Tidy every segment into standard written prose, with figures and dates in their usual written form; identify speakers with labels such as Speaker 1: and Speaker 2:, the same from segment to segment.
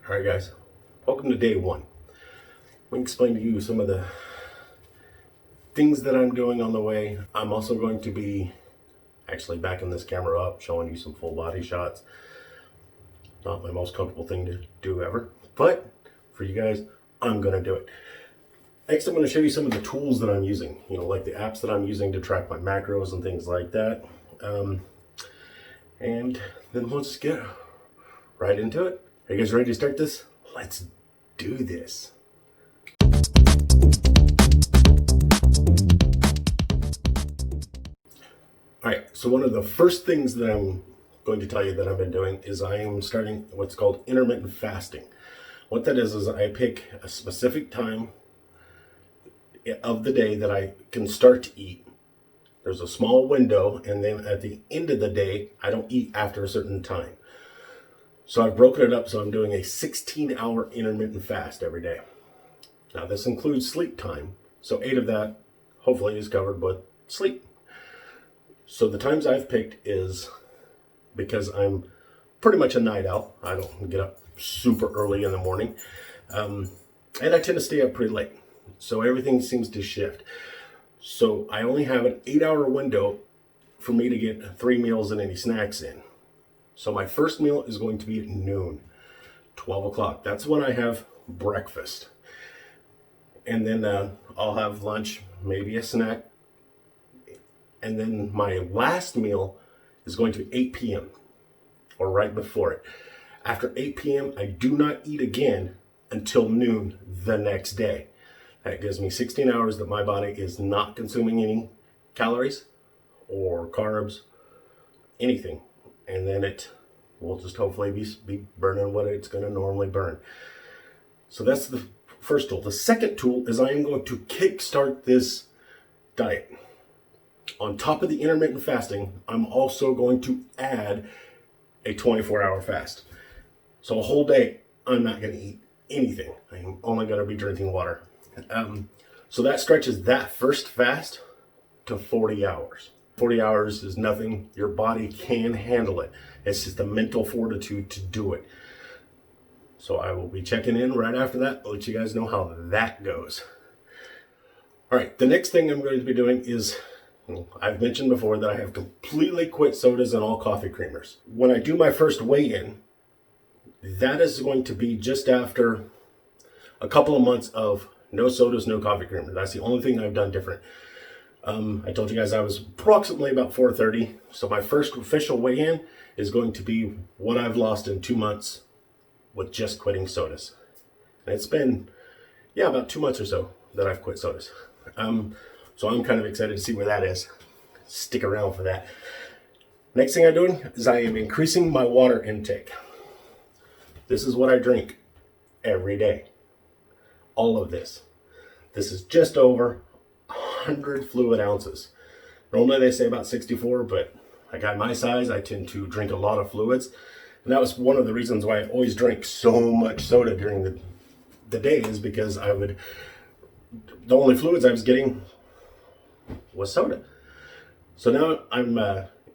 Speaker 1: All right, guys, welcome to day one. Let me explain to you some of the things that I'm doing on the way. I'm also going to be actually backing this camera up, showing you some full body shots. Not my most comfortable thing to do ever, but for you guys, I'm gonna do it. Next, I'm gonna show you some of the tools that I'm using, like the apps that I'm using to track my macros and things like that. And then let's get right into it. Are you guys ready to start this? Let's do this. All right, so one of the first things that I'm going to tell you that I've been doing is I am starting what's called intermittent fasting. What that is I pick a specific time of the day that I can start to eat. There's a small window, and then at the end of the day, I don't eat after a certain time. So I've broken it up, so I'm doing a 16-hour intermittent fast every day. Now this includes sleep time, so 8 of that hopefully is covered with sleep. So the times I've picked is because I'm pretty much a night owl. I don't get up super early in the morning, and I tend to stay up pretty late. So everything seems to shift. So I only have an 8-hour window for me to get 3 meals and any snacks in. So my first meal is going to be at noon, 12 o'clock. That's when I have breakfast. And then I'll have lunch, maybe a snack. And then my last meal is going to be 8 p.m. or right before it. After 8 p.m., I do not eat again until noon the next day. That gives me 16 hours that my body is not consuming any calories or carbs, anything. And then it will just hopefully be burning what it's going to normally burn. So that's the first tool. The second tool is I am going to kickstart this diet. On top of the intermittent fasting, I'm also going to add a 24-hour fast. So a whole day, I'm not going to eat anything. I'm only going to be drinking water. So that stretches that first fast to 40 hours. 40 hours is nothing. Your body can handle it. It's just the mental fortitude to do it. So I will be checking in right after that. I'll let you guys know how that goes. All right, the next thing I'm going to be doing is, I've mentioned before that I have completely quit sodas and all coffee creamers. When I do my first weigh-in, that is going to be just after a couple of months of no sodas, no coffee creamer. That's the only thing I've done different. I told you guys I was approximately about 430. So my first official weigh-in is going to be what I've lost in 2 months with just quitting sodas. And it's been, about 2 months or so that I've quit sodas. So I'm kind of excited to see where that is. Stick around for that. Next thing I'm doing is I am increasing my water intake. This is what I drink every day. All of this. This is just over 100 fluid ounces. Normally they say about 64, but I got my size. I tend to drink a lot of fluids. And that was one of the reasons why I always drank so much soda during the day, is because the only fluids I was getting was soda. So now I'm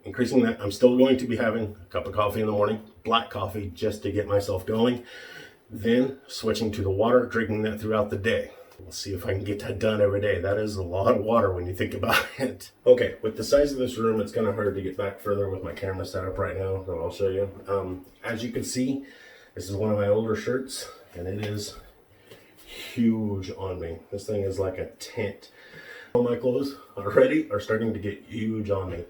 Speaker 1: increasing that. I'm still going to be having a cup of coffee in the morning, black coffee, just to get myself going. Then switching to the water, drinking that throughout the day. We'll see if I can get that done every day. That is a lot of water when you think about it. Okay, with the size of this room, it's kind of hard to get back further with my camera set up right now, so I'll show you. As you can see, this is one of my older shirts, and it is huge on me. This thing is like a tent. All my clothes already are starting to get huge on me.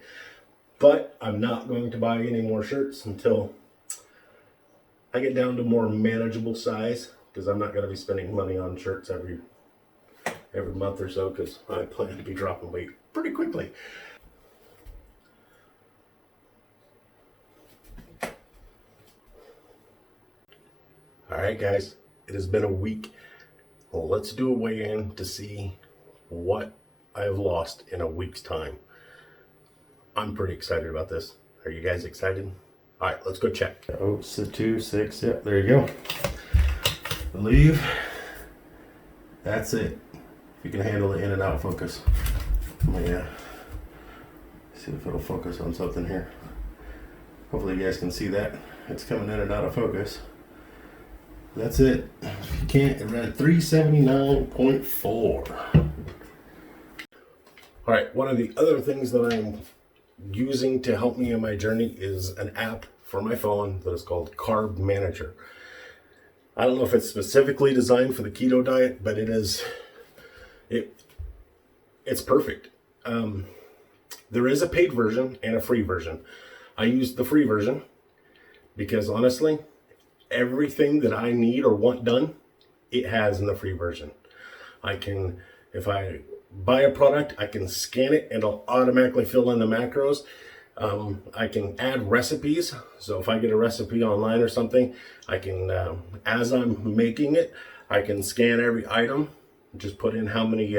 Speaker 1: But I'm not going to buy any more shirts until I get down to more manageable size, because I'm not going to be spending money on shirts every month or so, because I plan to be dropping weight pretty quickly. All right, guys, it has been a week. Well, let's do a weigh-in to see what I've lost in a week's time. I'm pretty excited about this. Are you guys excited? All right, let's go check. Oh, so 2, 6, yep, there you go. Believe that's it. If you can handle the in and out focus. Yeah. See if it'll focus on something here. Hopefully you guys can see that. It's coming in and out of focus. That's it. If you can't, we're at 379.4. All right, one of the other things that I'm using to help me in my journey is an app for my phone that is called Carb Manager. I don't know if it's specifically designed for the keto diet, but it's perfect. There is a paid version and a free version. I used the free version because honestly, everything that I need or want done, it has in the free version. If I buy a product, I can scan it and it'll automatically fill in the macros. I can add recipes. So if I get a recipe online or something, I can, as I'm making it, I can scan every item, just put in how many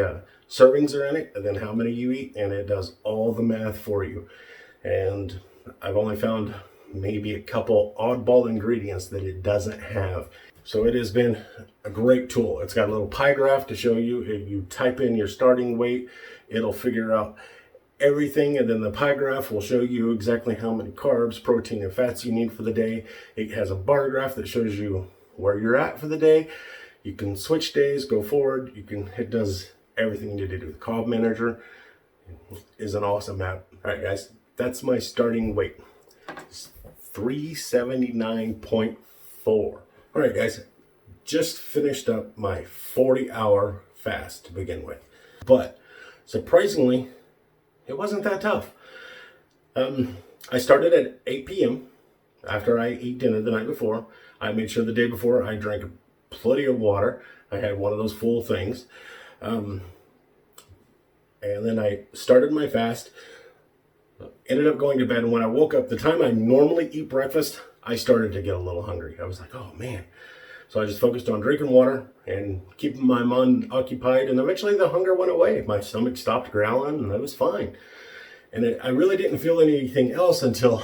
Speaker 1: servings are in it, and then how many you eat, and it does all the math for you. And I've only found maybe a couple oddball ingredients that it doesn't have. So it has been a great tool. It's got a little pie graph to show you. If you type in your starting weight, it'll figure out everything, and then the pie graph will show you exactly how many carbs, protein, and fats you need for the day. It has a bar graph that shows you where you're at for the day. You can switch days, go forward. It does everything you need to do. The Carb Manager is an awesome app. All right, guys, that's my starting weight. It's 379.4. All right, guys, just finished up my 40-hour fast to begin with. But surprisingly, it wasn't that tough. I started at 8 p.m. after I ate dinner the night before. I made sure the day before I drank plenty of water. I had one of those full things. And then I started my fast, ended up going to bed. And when I woke up, the time I normally eat breakfast, I started to get a little hungry. I was like, oh man. So I just focused on drinking water and keeping my mind occupied. And eventually the hunger went away. My stomach stopped growling and I was fine. And I really didn't feel anything else until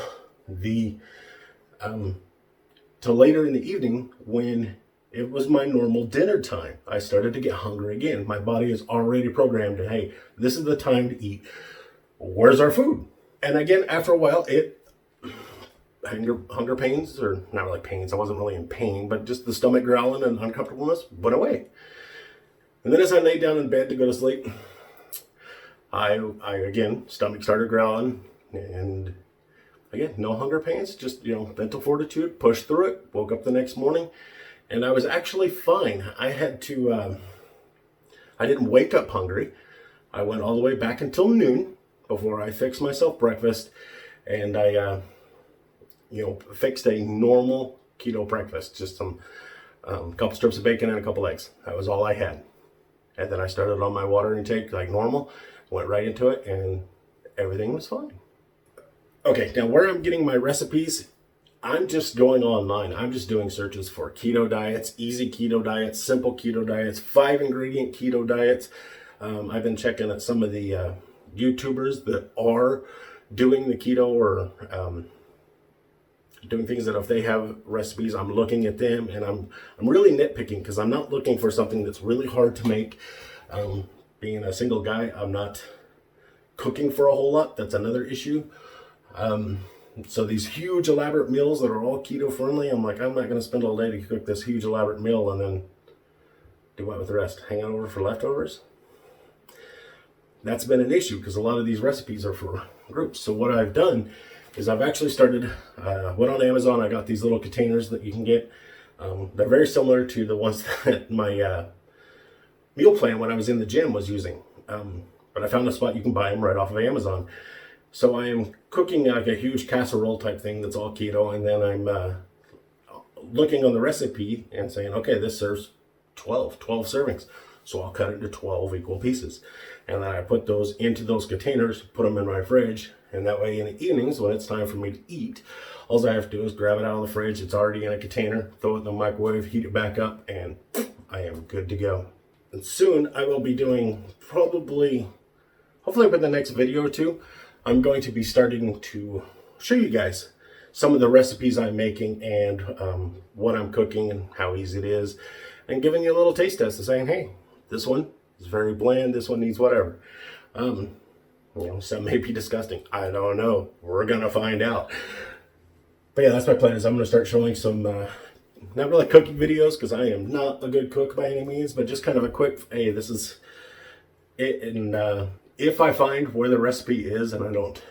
Speaker 1: till later in the evening when it was my normal dinner time. I started to get hungry again. My body is already programmed to, hey, this is the time to eat. Where's our food? And again, after a while, hunger pains, or not really pains, I wasn't really in pain, but just the stomach growling and uncomfortableness went away. And then as I laid down in bed to go to sleep, I again, stomach started growling, and again, no hunger pains, just, mental fortitude, pushed through it, woke up the next morning, and I was actually fine. I didn't wake up hungry. I went all the way back until noon before I fixed myself breakfast, and I fixed a normal keto breakfast, just some couple strips of bacon and a couple eggs. That was all I had. And then I started on my water intake like normal, went right into it, and everything was fine. Okay, now where I'm getting my recipes, I'm just going online. I'm just doing searches for keto diets, easy keto diets, simple keto diets, 5-ingredient keto diets. I've been checking at some of the YouTubers that are doing the keto or doing things that if they have recipes, I'm looking at them, and I'm really nitpicking because I'm not looking for something that's really hard to make. Being a single guy, I'm not cooking for a whole lot. That's another issue. So these huge elaborate meals that are all keto friendly, I'm like, I'm not going to spend all day to cook this huge elaborate meal and then do what with the rest? Hang out over for leftovers? That's been an issue because a lot of these recipes are for groups. So what I've done is I've actually started, went on Amazon, I got these little containers that you can get. They're very similar to the ones that my meal plan when I was in the gym was using. But I found a spot you can buy them right off of Amazon. So I am cooking like a huge casserole type thing that's all keto, and then I'm looking on the recipe and saying, okay, this serves 12 servings. So I'll cut it into 12 equal pieces. And then I put those into those containers, put them in my fridge, and that way in the evenings when it's time for me to eat, all I have to do is grab it out of the fridge. It's already in a container, throw it in the microwave, heat it back up, and I am good to go. And soon I will be doing hopefully within the next video or two, I'm going to be starting to show you guys some of the recipes I'm making and what I'm cooking and how easy it is, and giving you a little taste test of saying, hey, this one is very bland, this one needs whatever. Some may be disgusting. I don't know. We're going to find out. But yeah, that's my plan, is I'm going to start showing some not really cooking videos because I am not a good cook by any means, but just kind of a quick, hey, this is it. And if I find where the recipe is and I don't,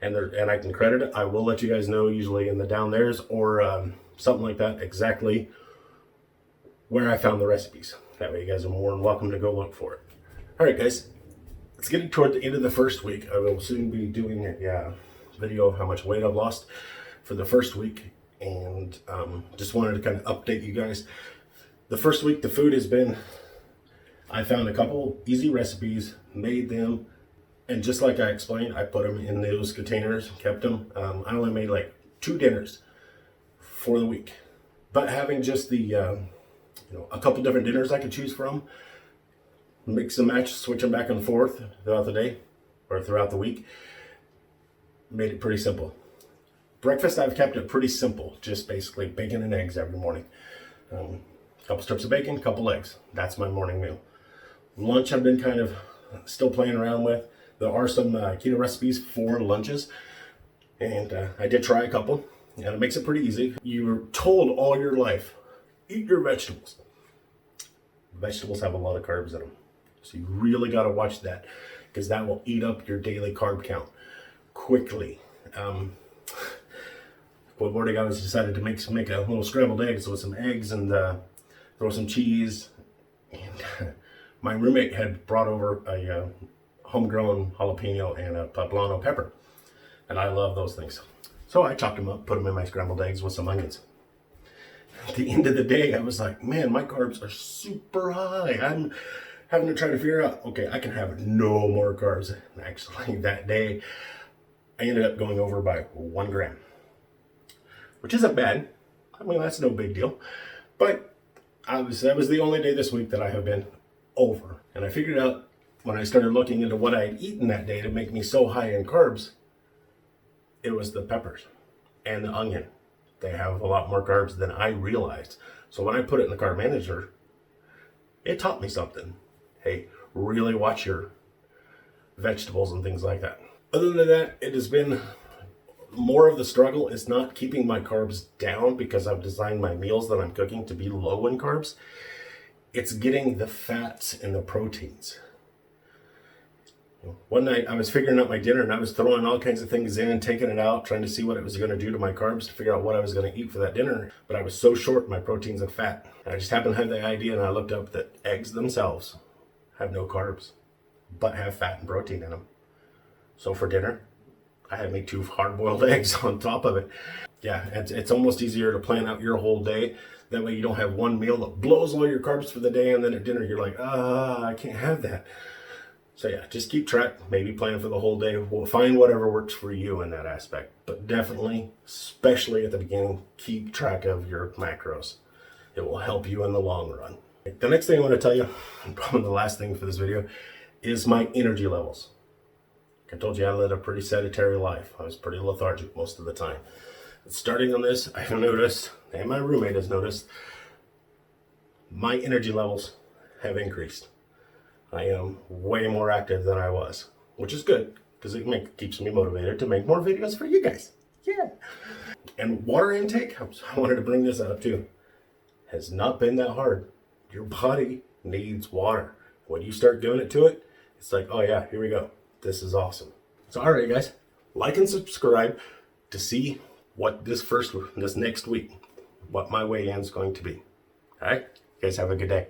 Speaker 1: and I can credit it, I will let you guys know, usually in the down there's or something like that, exactly where I found the recipes. That way you guys are more than welcome to go look for it. All right, guys, it's getting toward the end of the first week. I will soon be doing a video of how much weight I've lost for the first week, and just wanted to kind of update you guys. The first week, the food has been, I found a couple easy recipes, made them, and just like I explained, I put them in those containers, kept them. I only made like 2 dinners for the week, but having just the a couple different dinners I could choose from, mix and match, switch them back and forth throughout the day or throughout the week, made it pretty simple. Breakfast, I've kept it pretty simple, just basically bacon and eggs every morning. A couple strips of bacon, couple eggs. That's my morning meal. Lunch, I've been kind of still playing around with. There are some keto recipes for lunches, and I did try a couple, and it makes it pretty easy. You're told all your life, eat your vegetables. Vegetables have a lot of carbs in them, so you really got to watch that, because that will eat up your daily carb count quickly. What morning I was decided to make a little scrambled eggs with some eggs and throw some cheese. And my roommate had brought over a homegrown jalapeno and a poblano pepper, and I love those things. So I chopped them up, put them in my scrambled eggs with some onions. At the end of the day, I was like, man, my carbs are super high. I'm having to try to figure out, okay, I can have no more carbs. Actually, that day, I ended up going over by 1 gram, which isn't bad. I mean, that's no big deal. But that was the only day this week that I have been over. And I figured out when I started looking into what I had eaten that day to make me so high in carbs, it was the peppers and the onion. They have a lot more carbs than I realized. So when I put it in the carb manager, it taught me something. Hey, really watch your vegetables and things like that. Other than that, it has been more of the struggle is not keeping my carbs down, because I've designed my meals that I'm cooking to be low in carbs. It's getting the fats and the proteins. One night I was figuring out my dinner and I was throwing all kinds of things in and taking it out, trying to see what it was going to do to my carbs to figure out what I was going to eat for that dinner. But I was so short in my proteins and fat. I just happened to have the idea, and I looked up that eggs themselves have no carbs, but have fat and protein in them. So for dinner, I had me 2 hard-boiled eggs on top of it. Yeah, it's almost easier to plan out your whole day. That way you don't have one meal that blows all your carbs for the day, and then at dinner you're like, I can't have that. So yeah, just keep track, maybe plan for the whole day. We'll find whatever works for you in that aspect. But definitely, especially at the beginning, keep track of your macros. It will help you in the long run. The next thing I want to tell you, and probably the last thing for this video, is my energy levels. I told you I led a pretty sedentary life. I was pretty lethargic most of the time. Starting on this, I have noticed, and my roommate has noticed, my energy levels have increased. I am way more active than I was, which is good, because it keeps me motivated to make more videos for you guys. Yeah. And water intake, I wanted to bring this up too, has not been that hard. Your body needs water. When you start giving it to it, it's like, oh yeah, here we go. This is awesome. So all right, guys, like and subscribe to see what this next week, what my weigh-in is going to be. All right, you guys have a good day.